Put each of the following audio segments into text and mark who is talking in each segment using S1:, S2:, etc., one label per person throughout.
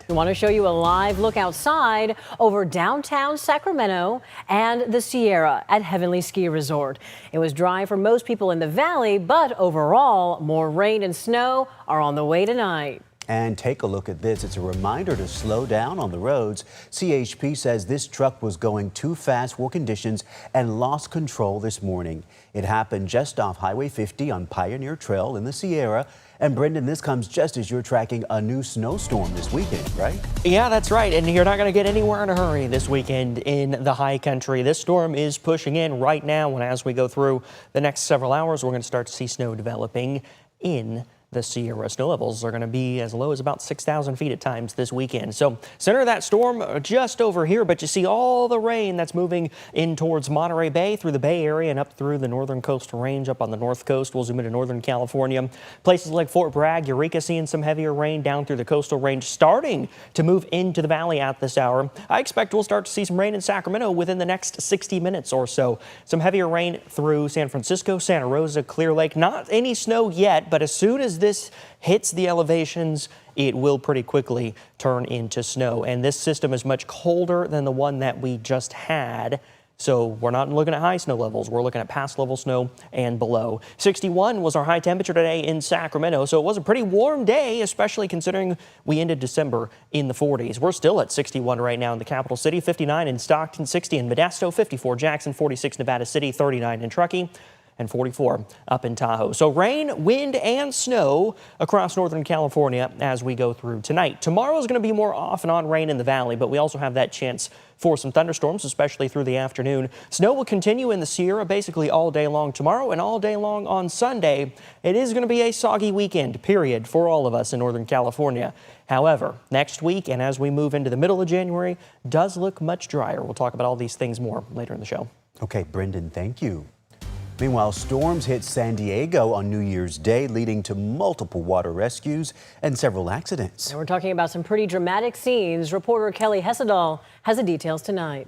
S1: We want to show you a live look outside over downtown Sacramento and the Sierra at Heavenly Ski Resort. It was dry for most people in the valley, but overall, more rain and snow are on the way tonight.
S2: And take a look at this. It's a reminder to slow down on the roads. CHP says this truck was going too fast for conditions and lost control this morning. It happened just off Highway 50 on Pioneer Trail in the Sierra. And Brendan, this comes just as you're tracking a new snowstorm this weekend, right?
S3: Yeah, that's right. And you're not going to get anywhere in a hurry this weekend in the high country. This storm is pushing in right now, and as we go through the next several hours, we're going to start to see snow developing in the Sierra. Snow levels are going to be as low as about 6,000 feet at times this weekend. So center of that storm just over here, but you see all the rain that's moving in towards Monterey Bay through the Bay Area and up through the northern coastal range up on the north coast. We'll zoom into Northern California. Places like Fort Bragg, Eureka seeing some heavier rain down through the coastal range, starting to move into the valley at this hour. I expect we'll start to see some rain in Sacramento within the next 60 minutes or so. Some heavier rain through San Francisco, Santa Rosa, Clear Lake. Not any snow yet, but as soon as this hits the elevations, it will pretty quickly turn into snow. And this system is much colder than the one that we just had. So we're not looking at high snow levels. We're looking at past level snow and below. 61 was our high temperature today in Sacramento. So it was a pretty warm day, especially considering we ended December in the 40s. We're still at 61 right now in the capital city, 59 in Stockton, 60 in Modesto, 54 Jackson, 46 Nevada City, 39 in Truckee, and 44 up in Tahoe. So rain, wind, and snow across Northern California as we go through tonight. Tomorrow is going to be more off and on rain in the valley, but we also have that chance for some thunderstorms, especially through the afternoon. Snow will continue in the Sierra basically all day long tomorrow and all day long on Sunday. It is going to be a soggy weekend, period, for all of us in Northern California. However, next week and as we move into the middle of January, does look much drier. We'll talk about all these things more later in the show.
S2: Okay, Brendan, thank you. Meanwhile, storms hit San Diego on New Year's Day, leading to multiple water rescues and several accidents.
S1: And we're talking about some pretty dramatic scenes. Reporter Kelly Hessedal has the details tonight.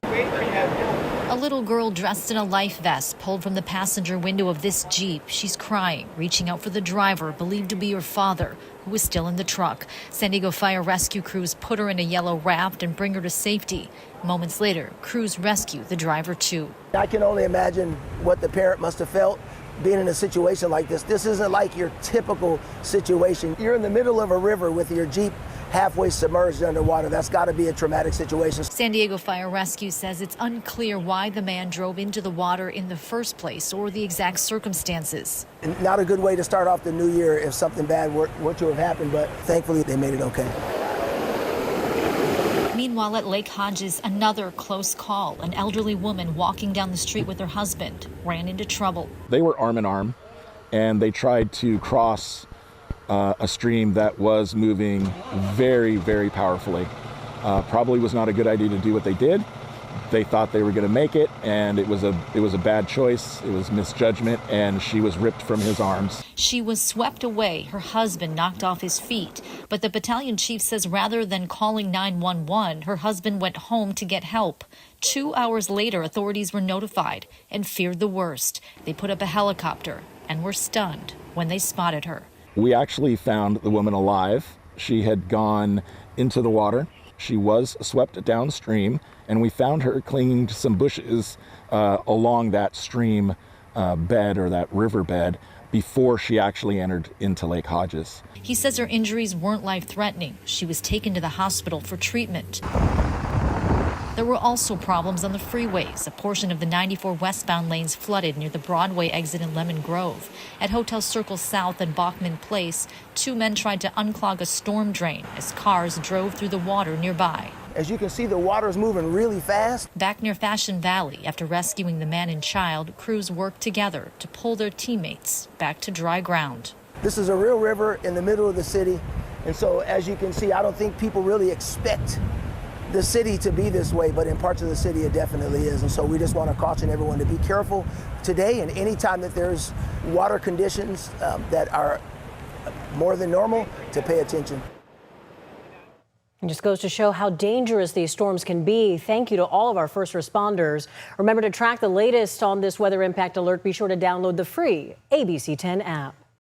S4: A little girl dressed in a life vest pulled from the passenger window of this Jeep. She's crying, reaching out for the driver, believed to be her father, who was still in the truck. San Diego fire rescue crews put her in a yellow raft and bring her to safety. Moments later, crews rescue the driver too.
S5: I can only imagine what the parent must have felt being in a situation like this. This isn't like your typical situation. You're in the middle of a river with your Jeep halfway submerged underwater. That's got to be a traumatic situation.
S4: San Diego Fire Rescue says it's unclear why the man drove into the water in the first place or the exact circumstances.
S5: And not a good way to start off the new year if something bad were to have happened, but thankfully they made it okay.
S4: Meanwhile, at Lake Hodges, another close call. An elderly woman walking down the street with her husband ran into trouble.
S6: They were arm in arm, and they tried to cross a stream that was moving very, very powerfully. Probably was not a good idea to do what they did. They thought they were going to make it, and it was a bad choice. It was misjudgment, and she was ripped from his arms.
S4: She was swept away. Her husband knocked off his feet. But the battalion chief says rather than calling 911, her husband went home to get help. 2 hours later, authorities were notified and feared the worst. They put up a helicopter and were stunned when they spotted her.
S6: We actually found the woman alive. She had gone into the water. She was swept downstream, and we found her clinging to some bushes along that stream bed or that river bed before she actually entered into Lake Hodges.
S4: He says her injuries weren't life-threatening. She was taken to the hospital for treatment. There were also problems on the freeways. A portion of the 94 westbound lanes flooded near the Broadway exit in Lemon Grove. At Hotel Circle South and Bachman Place, 2 men tried to unclog a storm drain as cars drove through the water nearby.
S5: As you can see, the water is moving really fast.
S4: Back near Fashion Valley, after rescuing the man and child, crews worked together to pull their teammates back to dry ground.
S5: This is a real river in the middle of the city, and so as you can see, I don't think people really expect the city to be this way, but in parts of the city it definitely is. And so we just want to caution everyone to be careful today and anytime that there's water conditions that are more than normal, to pay attention.
S1: It just goes to show how dangerous these storms can be. Thank you to all of our first responders. Remember to track the latest on this weather impact alert. Be sure to download the free ABC 10 app.